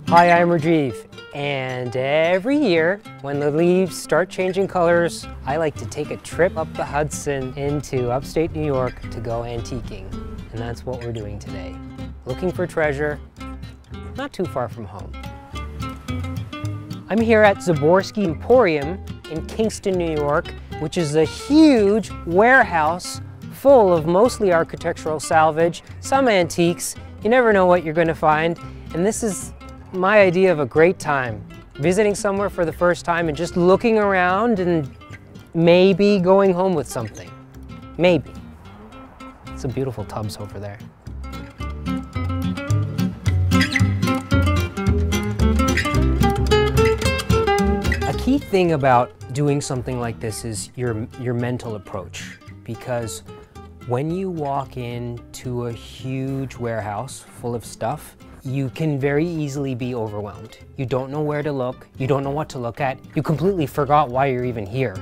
Hi, I'm Rajiv, and every year when the leaves start changing colors, I like to take a trip up the Hudson into upstate New York to go antiquing. And that's what we're doing today. Looking for treasure, not too far from home. I'm here at Zaborski Emporium in Kingston, New York, which is a huge warehouse full of mostly architectural salvage, some antiques. You never know what you're going to find, and this is my idea of a great time. Visiting somewhere for the first time and just looking around and maybe going home with something. Maybe. Some beautiful tubs over there. A key thing about doing something like this is your mental approach, because when you walk into a huge warehouse full of stuff, you can very easily be overwhelmed. You don't know where to look, you don't know what to look at, you completely forgot why you're even here.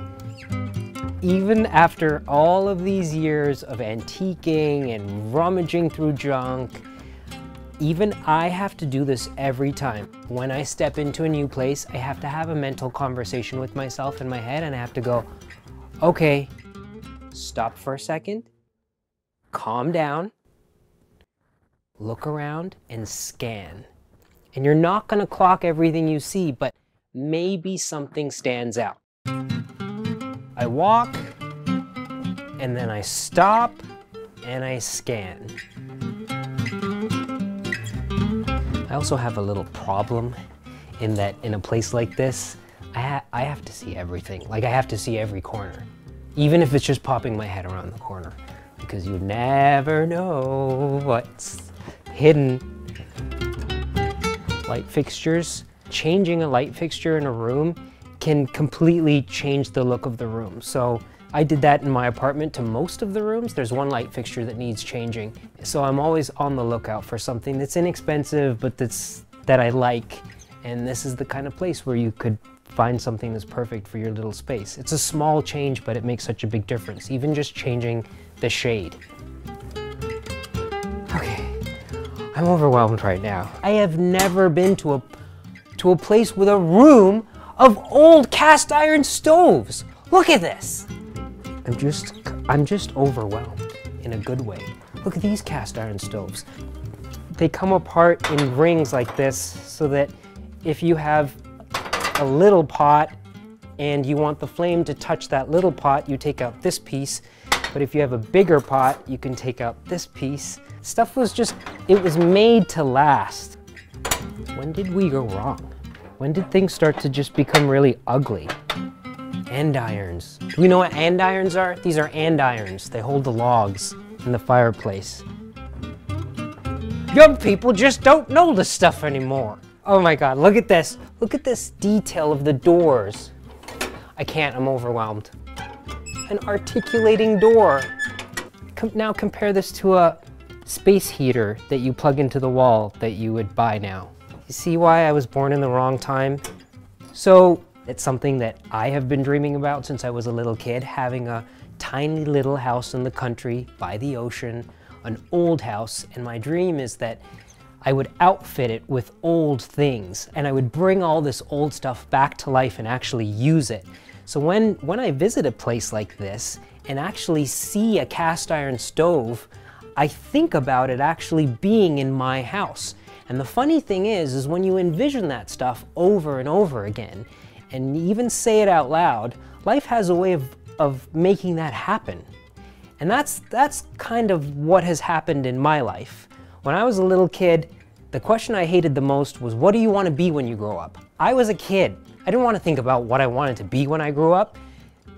Even after all of these years of antiquing and rummaging through junk, even I have to do this every time. When I step into a new place, I have to have a mental conversation with myself in my head, and I have to go, okay, stop for a second, calm down, look around and scan. And you're not gonna clock everything you see, but maybe something stands out. I walk, and then I stop, and I scan. I also have a little problem in that in a place like this, I have to see everything. Like, I have to see every corner, even if it's just popping my head around the corner, because you never know what's hidden. Light fixtures. Changing a light fixture in a room can completely change the look of the room. So I did that in my apartment to most of the rooms. There's one light fixture that needs changing. So I'm always on the lookout for something that's inexpensive, but that I like. And this is the kind of place where you could find something that's perfect for your little space. It's a small change, but it makes such a big difference. Even just changing the shade. Okay. I'm overwhelmed right now. I have never been to a place with a room of old cast iron stoves. Look at this. I'm just overwhelmed in a good way. Look at these cast iron stoves. They come apart in rings like this so that if you have a little pot and you want the flame to touch that little pot, you take out this piece. But if you have a bigger pot, you can take out this piece. Stuff was just, it was made to last. When did we go wrong? When did things start to just become really ugly? Andirons. Do we know what andirons are? These are andirons. They hold the logs in the fireplace. Young people just don't know this stuff anymore. Oh my God, look at this. Look at this detail of the doors. I can't, I'm overwhelmed. An articulating door. Now compare this to a space heater that you plug into the wall that you would buy now. You see why I was born in the wrong time? So it's something that I have been dreaming about since I was a little kid, having a tiny little house in the country by the ocean, an old house, and my dream is that I would outfit it with old things and I would bring all this old stuff back to life and actually use it. So when I visit a place like this and actually see a cast iron stove, I think about it actually being in my house. And the funny thing is when you envision that stuff over and over again, and even say it out loud, life has a way of making that happen. And that's kind of what has happened in my life. When I was a little kid, the question I hated the most was, what do you want to be when you grow up? I was a kid. I didn't want to think about what I wanted to be when I grew up.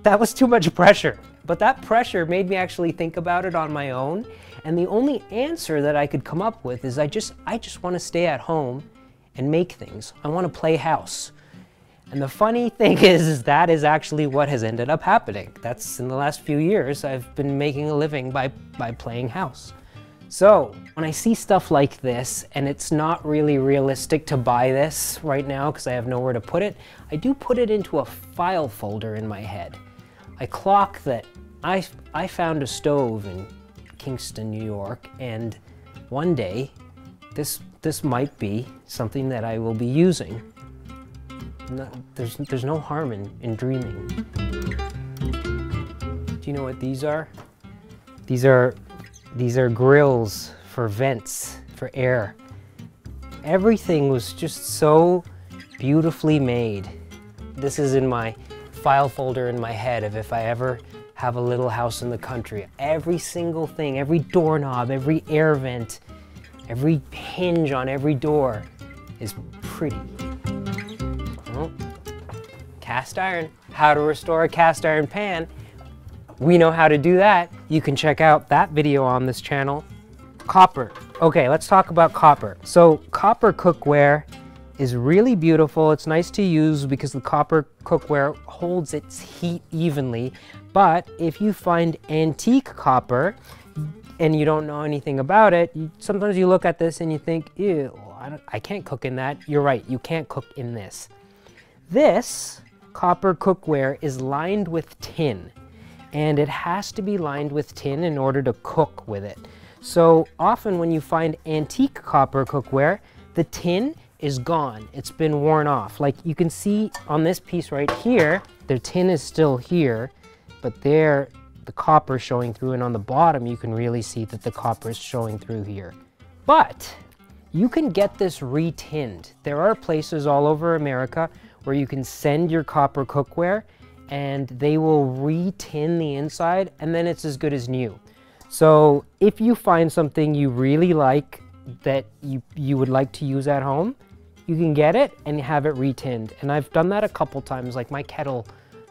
That was too much pressure. But that pressure made me actually think about it on my own. And the only answer that I could come up with is I just want to stay at home and make things. I want to play house. And the funny thing is that is actually what has ended up happening. That's in the last few years, I've been making a living by playing house. So when I see stuff like this, and it's not really realistic to buy this right now because I have nowhere to put it, I do put it into a file folder in my head. I clock that I found a stove in Kingston, New York, and one day this this might be something that I will be using. There's no harm in dreaming. Do you know what these are? These are grills for vents, for air. Everything was just so beautifully made. This is in my file folder in my head of if I ever have a little house in the country. Every single thing, every doorknob, every air vent, every hinge on every door is pretty. Oh, cast iron. How to restore a cast iron pan. We know how to do that. You can check out that video on this channel. Copper. Okay, let's talk about copper. So copper cookware is really beautiful. It's nice to use because the copper cookware holds its heat evenly. But if you find antique copper and you don't know anything about it, sometimes you look at this and you think, ew, I can't cook in that. You're right, you can't cook in this. This copper cookware is lined with tin, and it has to be lined with tin in order to cook with it. So often when you find antique copper cookware, the tin is gone. It's been worn off. Like you can see on this piece right here, the tin is still here, but there the copper is showing through, and on the bottom you can really see that the copper is showing through here. But you can get this re-tinned. There are places all over America where you can send your copper cookware and they will re-tin the inside, and then it's as good as new. So if you find something you really like that you would like to use at home, you can get it and have it re-tinned. And I've done that a couple times, like my kettle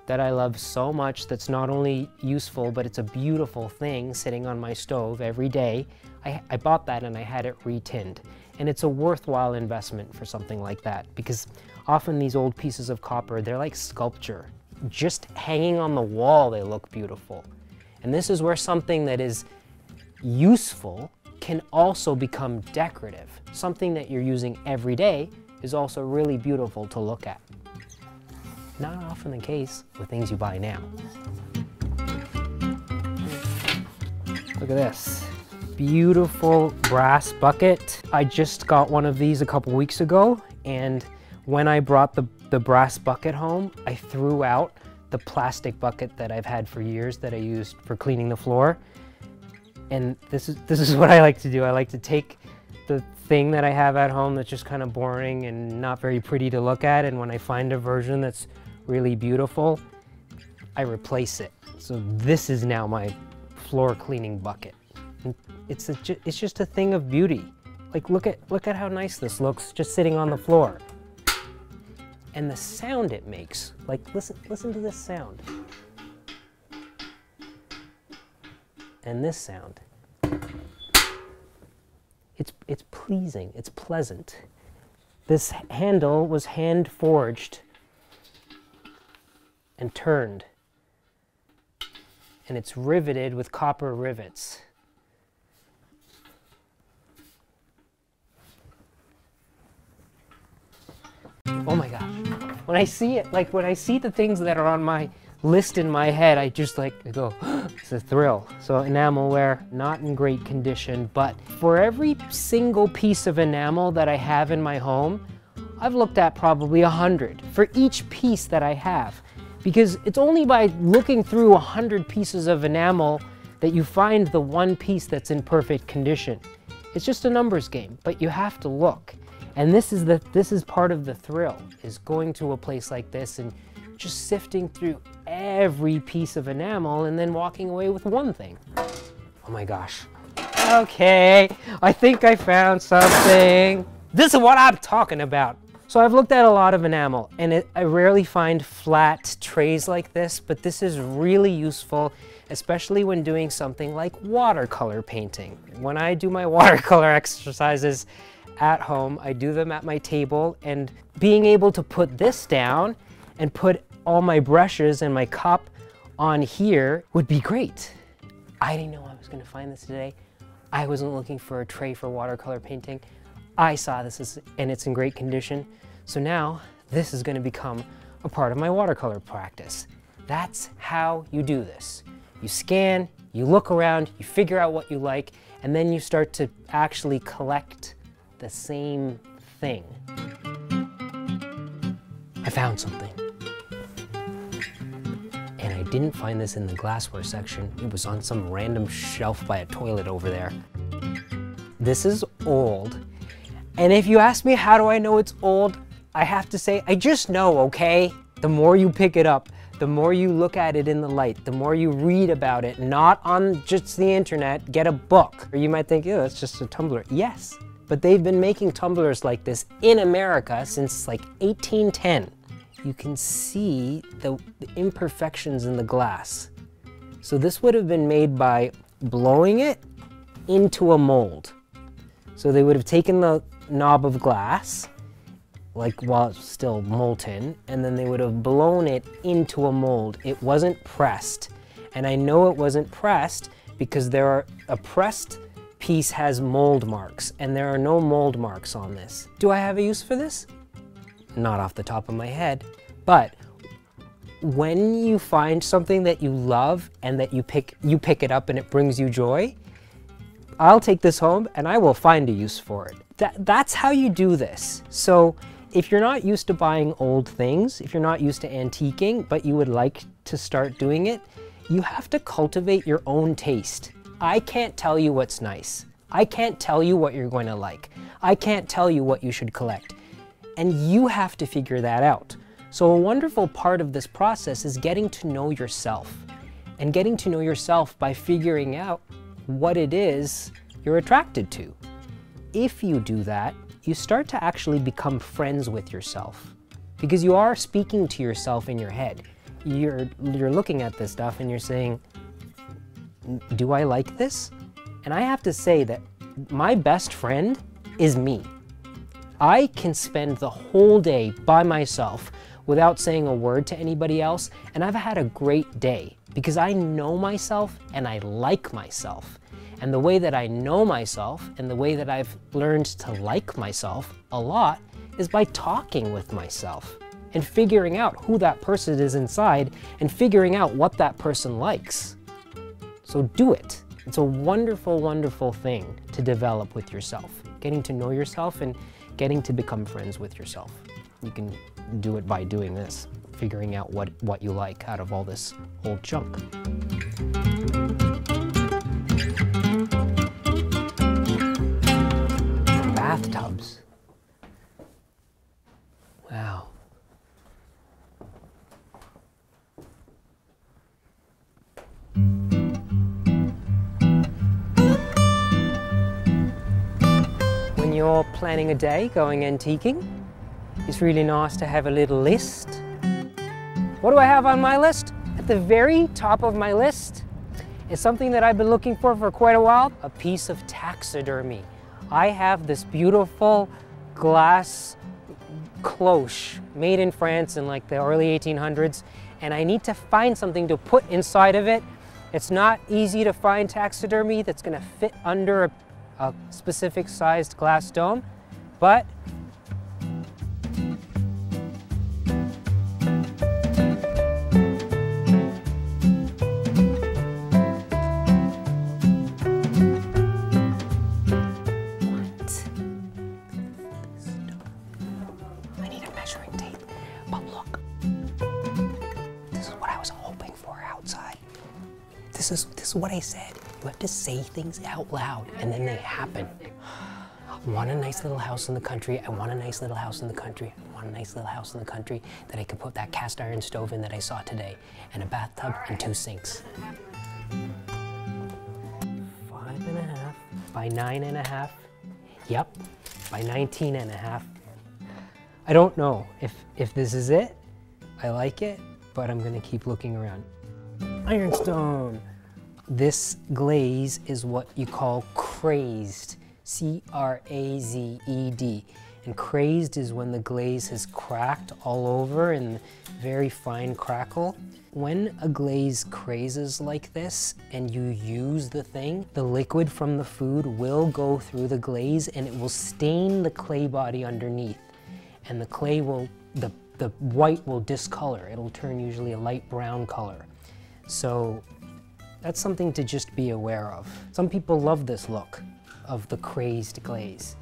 that I love so much, that's not only useful, but it's a beautiful thing sitting on my stove every day. I bought that and I had it re-tinned. And it's a worthwhile investment for something like that, because often these old pieces of copper, they're like sculpture. Just hanging on the wall, they look beautiful. And this is where something that is useful can also become decorative. Something that you're using every day is also really beautiful to look at. Not often the case with things you buy now. Look at this. Beautiful brass bucket. I just got one of these a couple weeks ago, and when I brought the brass bucket home, I threw out the plastic bucket that I've had for years that I used for cleaning the floor. And this is what I like to do. I like to take the thing that I have at home that's just kind of boring and not very pretty to look at, and when I find a version that's really beautiful, I replace it. So this is now my floor cleaning bucket. It's just a thing of beauty. Like look at how nice this looks just sitting on the floor. And the sound it makes, like listen to this sound. And this sound. It's pleasing, it's pleasant. This handle was hand forged and turned. And it's riveted with copper rivets. Oh my gosh. When I see it, like when I see the things that are on my list in my head, I go, it's a thrill. So enamelware, not in great condition, but for every single piece of enamel that I have in my home, I've looked at probably 100 for each piece that I have. Because it's only by looking through 100 pieces of enamel that you find the one piece that's in perfect condition. It's just a numbers game, but you have to look. And this is part of the thrill, is going to a place like this and just sifting through every piece of enamel and then walking away with one thing. Oh my gosh. Okay, I think I found something. This is what I'm talking about. So I've looked at a lot of enamel, and I rarely find flat trays like this, but this is really useful, especially when doing something like watercolor painting. When I do my watercolor exercises at home, I do them at my table, and being able to put this down and put all my brushes and my cup on here would be great. I didn't know I was going to find this today. I wasn't looking for a tray for watercolor painting. I saw this and it's in great condition. So now this is going to become a part of my watercolor practice. That's how you do this. You scan, you look around, you figure out what you like, and then you start to actually collect the same thing. I found something. And I didn't find this in the glassware section. It was on some random shelf by a toilet over there. This is old. And if you ask me how do I know it's old, I have to say, I just know, okay? The more you pick it up, the more you look at it in the light, the more you read about it, not on just the internet, get a book. Or you might think, oh, it's just a tumbler. Yes, but they've been making tumblers like this in America since like 1810. You can see the imperfections in the glass. So this would have been made by blowing it into a mold. So they would have taken the knob of glass, like while it's still molten, and then they would have blown it into a mold. It wasn't pressed. And I know it wasn't pressed because a pressed piece has mold marks, and there are no mold marks on this. Do I have a use for this? Not off the top of my head, but when you find something that you love and that you pick it up and it brings you joy, I'll take this home and I will find a use for it. That's how you do this. So if you're not used to buying old things, if you're not used to antiquing, but you would like to start doing it, you have to cultivate your own taste. I can't tell you what's nice. I can't tell you what you're going to like. I can't tell you what you should collect. And you have to figure that out. So a wonderful part of this process is getting to know yourself. And getting to know yourself by figuring out what it is you're attracted to. If you do that, you start to actually become friends with yourself, because you are speaking to yourself in your head. You're looking at this stuff and you're saying, do I like this? And I have to say that my best friend is me. I can spend the whole day by myself without saying a word to anybody else, and I've had a great day because I know myself and I like myself. And the way that I know myself and the way that I've learned to like myself a lot is by talking with myself and figuring out who that person is inside and figuring out what that person likes. So do it. It's a wonderful, wonderful thing to develop with yourself. Getting to know yourself and getting to become friends with yourself. You can do it by doing this, figuring out what you like out of all this old junk. Bathtubs. Wow. When you're planning a day going antiquing, it's really nice to have a little list. What do I have on my list? At the very top of my list is something that I've been looking for quite a while, a piece of taxidermy. I have this beautiful glass cloche made in France in like the early 1800s, and I need to find something to put inside of it. It's not easy to find taxidermy that's gonna fit under a specific sized glass dome, but This is what I said. You have to say things out loud and then they happen. I want a nice little house in the country. I want a nice little house in the country. I want a nice little house in the country that I could put that cast iron stove in that I saw today, and a bathtub and 2 sinks. 5.5 by 9.5. Yep, by 19.5. I don't know if this is it. I like it, but I'm gonna keep looking around. Ironstone. This glaze is what you call crazed, C-R-A-Z-E-D. And crazed is when the glaze has cracked all over in very fine crackle. When a glaze crazes like this and you use the thing, the liquid from the food will go through the glaze and it will stain the clay body underneath. And the clay will, the white will discolor. It'll turn usually a light brown color. So that's something to just be aware of. Some people love this look of the crazed glaze.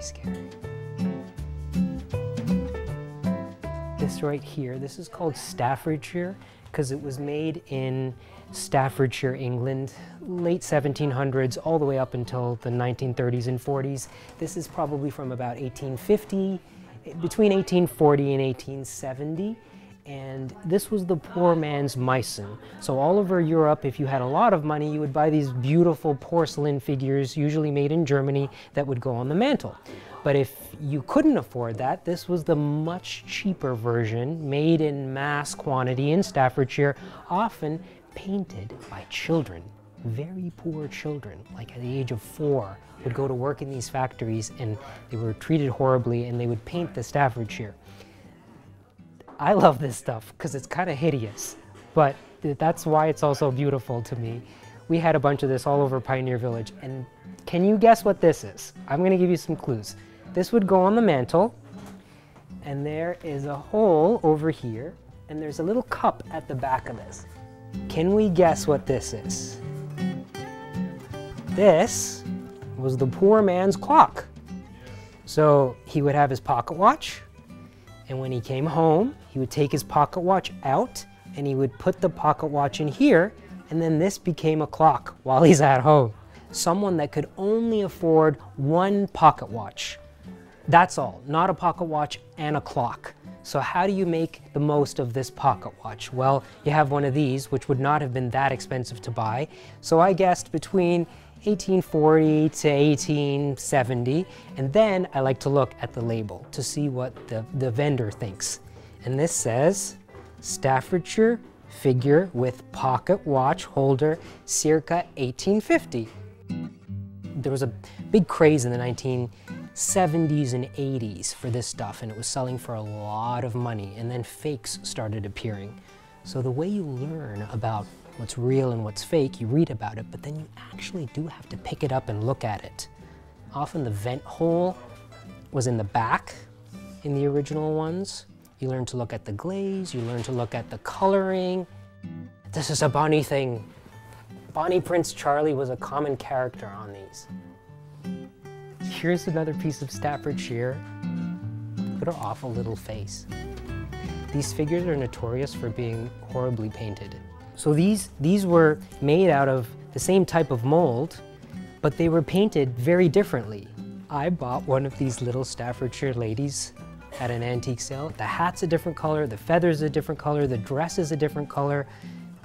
scary. This right here, this is called Staffordshire because it was made in Staffordshire, England, late 1700s all the way up until the 1930s and 40s. This is probably from about 1850, between 1840 and 1870. And this was the poor man's Meissen. So all over Europe, if you had a lot of money, you would buy these beautiful porcelain figures, usually made in Germany, that would go on the mantle. But if you couldn't afford that, this was the much cheaper version, made in mass quantity in Staffordshire, often painted by children, very poor children, like at the age of 4, would go to work in these factories and they were treated horribly and they would paint the Staffordshire. I love this stuff because it's kind of hideous, but that's why it's also beautiful to me. We had a bunch of this all over Pioneer Village, and can you guess what this is? I'm going to give you some clues. This would go on the mantle, and there is a hole over here, and there's a little cup at the back of this. Can we guess what this is? This was the poor man's clock. So he would have his pocket watch, and when he came home, he would take his pocket watch out and he would put the pocket watch in here, and then this became a clock while he's at home. Someone that could only afford one pocket watch. That's all, not a pocket watch and a clock. So how do you make the most of this pocket watch? Well, you have one of these, which would not have been that expensive to buy. So I guessed between 1840 to 1870, and then I like to look at the label to see what the vendor thinks. And this says, Staffordshire figure with pocket watch holder circa 1850. There was a big craze in the 1970s and 80s for this stuff, and it was selling for a lot of money, and then fakes started appearing. So the way you learn about what's real and what's fake, you read about it, but then you actually do have to pick it up and look at it. Often the vent hole was in the back in the original ones. You learn to look at the glaze, you learn to look at the coloring. This is a Bonnie thing. Bonnie Prince Charlie was a common character on these. Here's another piece of Staffordshire. Look at her awful little face. These figures are notorious for being horribly painted. So these were made out of the same type of mold, but they were painted very differently. I bought one of these little Staffordshire ladies at an antique sale. The hat's a different color, the feather's a different color, the dress is a different color,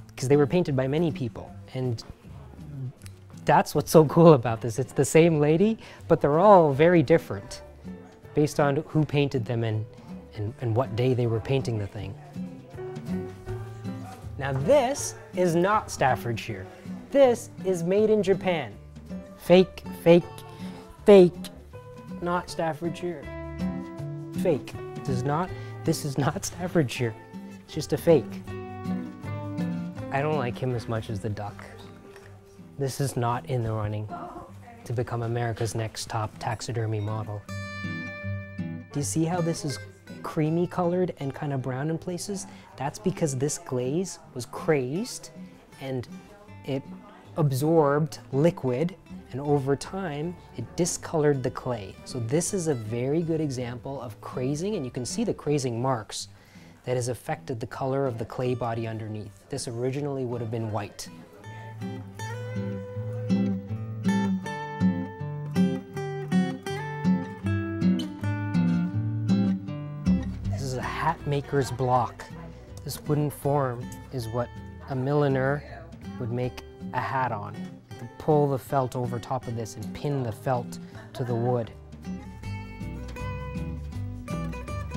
because they were painted by many people. And that's what's so cool about this. It's the same lady, but they're all very different based on who painted them and what day they were painting the thing. Now this is not Staffordshire. This is made in Japan. Fake, fake, fake, not Staffordshire. Fake. This is not Staffordshire. It's just a fake. I don't like him as much as the duck. This is not in the running to become America's next top taxidermy model. Do you see how this is creamy colored and kind of brown in places? That's because this glaze was crazed and it absorbed liquid, and over time it discolored the clay. So this is a very good example of crazing, and you can see the crazing marks that has affected the color of the clay body underneath. This originally would have been white. This is a hat maker's block. This wooden form is what a milliner would make a hat on. You pull the felt over top of this and pin the felt to the wood.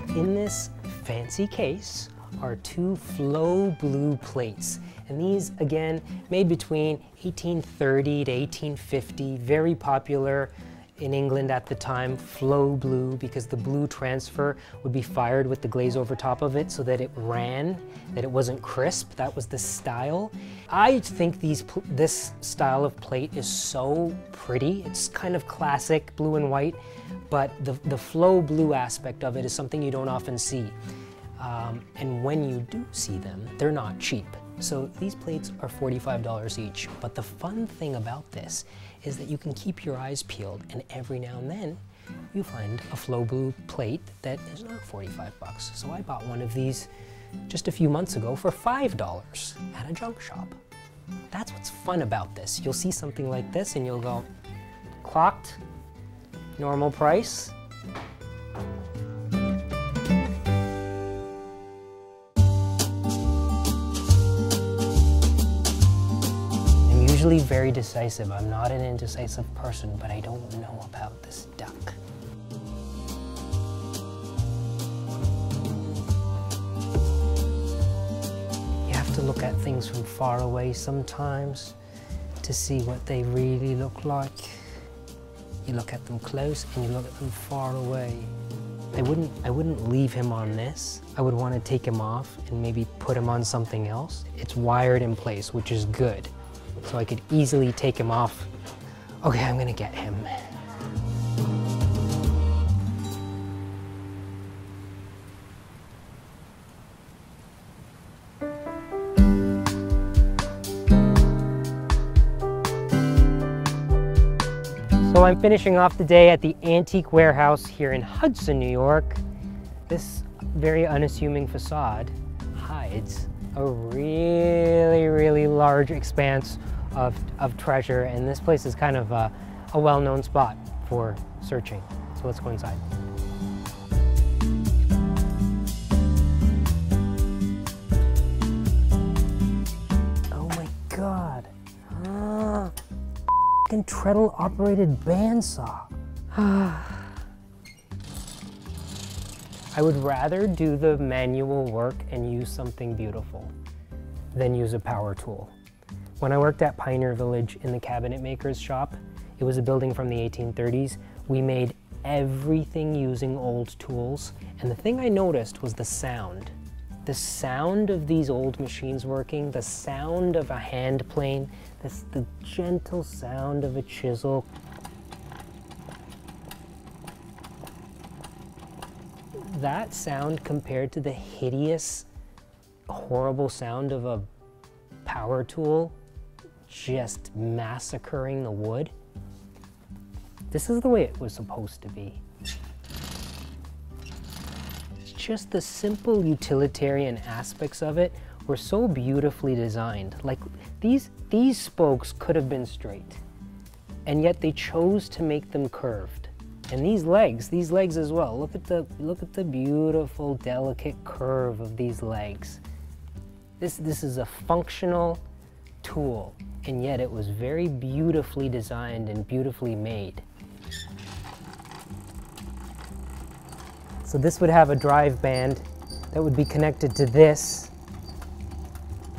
In this fancy case are two flow blue plates. And these, again, made between 1830 to 1850, very popular in England at the time, flow blue, because the blue transfer would be fired with the glaze over top of it so that it ran, that it wasn't crisp. That was the style. I think this style of plate is so pretty. It's kind of classic blue and white, but the flow blue aspect of it is something you don't often see. And when you do see them, they're not cheap. So these plates are $45 each, but the fun thing about this is that you can keep your eyes peeled, and every now and then you find a flow blue plate that is not 45 bucks. So I bought one of these just a few months ago for $5 at a junk shop. That's what's fun about this. You'll see something like this and you'll go, clocked, normal price. I'm usually very decisive. I'm not an indecisive person, but I don't know about this duck. To look at things from far away sometimes to see what they really look like. You look at them close and you look at them far away. I wouldn't leave him on this. I would want to take him off and maybe put him on something else. It's wired in place, which is good. So I could easily take him off. Okay, I'm gonna get him. So I'm finishing off the day at the Antique Warehouse here in Hudson, New York. This very unassuming facade hides a really, really large expanse of treasure, and this place is kind of a well-known spot for searching. So let's go inside. Oh my God. Treadle operated bandsaw. I would rather do the manual work and use something beautiful than use a power tool. When I worked at Pioneer Village in the cabinet maker's shop, it was a building from the 1830s. We made everything using old tools, and the thing I noticed was the sound. The sound of these old machines working, the sound of a hand plane, the gentle sound of a chisel. That sound compared to the hideous, horrible sound of a power tool just massacring the wood. This is the way it was supposed to be. Just the simple utilitarian aspects of it were so beautifully designed. Like these spokes could have been straight, and yet they chose to make them curved. And these legs as well. Look at the beautiful, delicate curve of these legs. This is a functional tool, and yet it was very beautifully designed and beautifully made. So this would have a drive band that would be connected to this,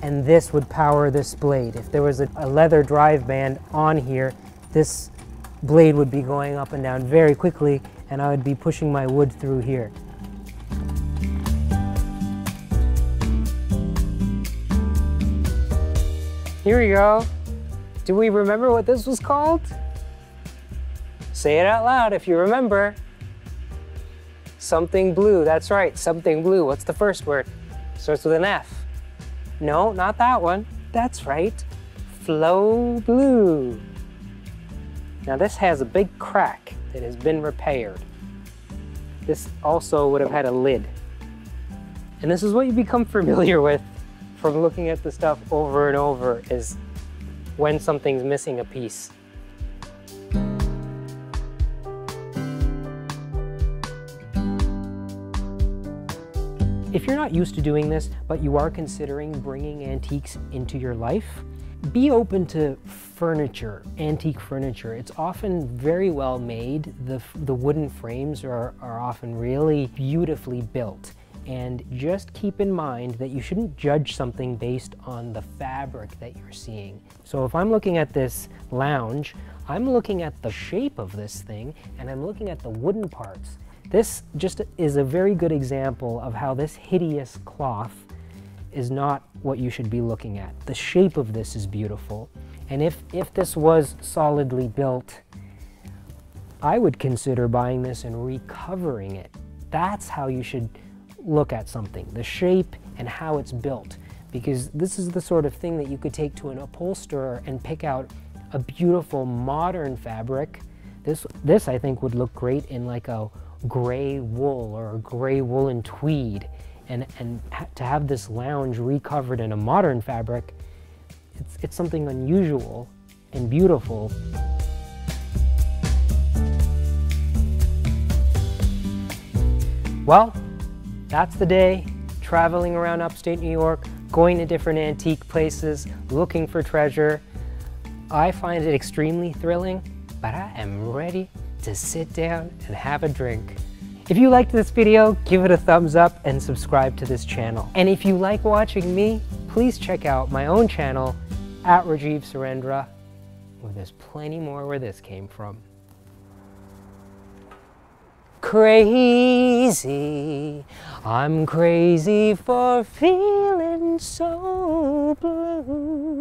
and this would power this blade. If there was a leather drive band on here, this blade would be going up and down very quickly, and I would be pushing my wood through here. Here we go. Do we remember what this was called? Say it out loud if you remember. Something blue, that's right, something blue. What's the first word? Starts with an F. No, not that one. That's right, flow blue. Now this has a big crack that has been repaired. This also would have had a lid. And this is what you become familiar with from looking at the stuff over and over, is when something's missing a piece. If you're not used to doing this, but you are considering bringing antiques into your life, be open to furniture, antique furniture. It's often very well made. The wooden frames are often really beautifully built. And just keep in mind that you shouldn't judge something based on the fabric that you're seeing. So if I'm looking at this lounge, I'm looking at the shape of this thing, and I'm looking at the wooden parts. This just is a very good example of how this hideous cloth is not what you should be looking at. The shape of this is beautiful. And if this was solidly built, I would consider buying this and recovering it. That's how you should look at something, the shape and how it's built. Because this is the sort of thing that you could take to an upholsterer and pick out a beautiful modern fabric This I think would look great in like a gray wool or a gray woolen tweed. And to have this lounge recovered in a modern fabric, it's something unusual and beautiful. Well, that's the day, traveling around upstate New York, going to different antique places, looking for treasure. I find it extremely thrilling, but I am ready to sit down and have a drink. If you liked this video, give it a thumbs up and subscribe to this channel. And if you like watching me, please check out my own channel at Rajiv Surendra, where there's plenty more where this came from. Crazy, I'm crazy for feeling so blue.